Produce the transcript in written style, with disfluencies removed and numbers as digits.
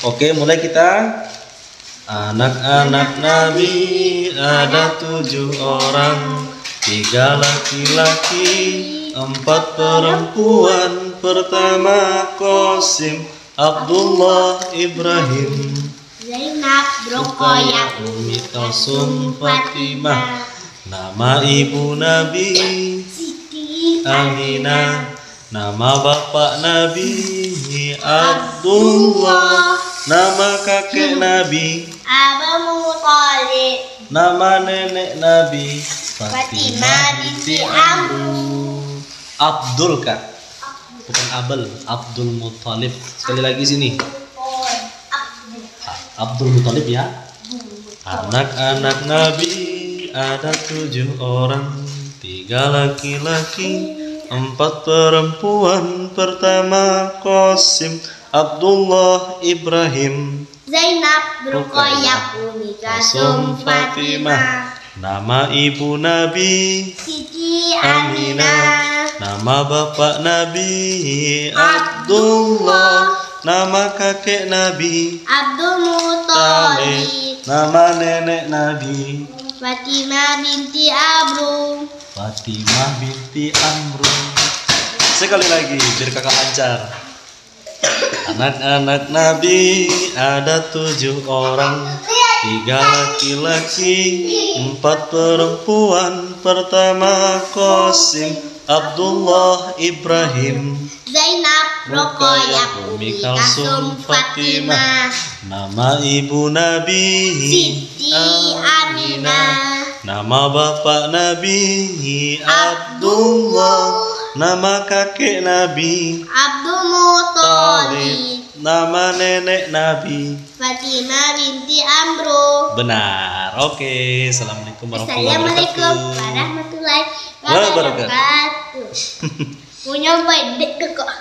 Oke, mulai kita. Anak-anak Nabi ada 7 orang, 3 laki-laki, 4 perempuan. Pertama Qasim, Abdullah, Ibrahim, Zainab, Ruqayyah, Ummi Kalsum, Fatimah. Nama ibu Nabi Siti, Aminah. Nama bapak Nabi Abdullah. Nama kakek Nabi, Abu Muthalib, nama nenek Nabi Fatimah binti Amr. Abdul kak, bukan Abel. Abdul Muthalib. Sekali lagi sini. Abdul Muthalib ya. Anak-anak Nabi ada 7 orang, 3 laki-laki, 4 perempuan. Pertama Qasim, Abdullah, Ibrahim, Zainab, Ruqayyah, Ummi Kalsum, Fatimah. Nama ibu Nabi Siti, Aminah. Nama bapak Nabi Abdullah. Nama kakek Nabi Abdul Muthalib, Nama nenek Nabi Fatimah binti Amr. Fatimah binti Amr. Sekali lagi biar kakak lancar. Anak-anak Nabi ada 7 orang, 3 laki-laki, 4 perempuan. Pertama Qasim, Abdullah, Ibrahim, Zainab, Ruqayyah, Ummi Kalsum, Fatimah. Nama ibu Nabi Siti, Aminah. Nama bapak Nabi Abdullah. Nama kakek Nabi Abdul Muthalib, Nama nenek Nabi Fatimah binti Amr. Benar. Oke, assalamualaikum warahmatullahi Assalamualaikum wabarakatuh. warahmatullahi Wabarakatuh. wabarakatuh. Punya pendek kok.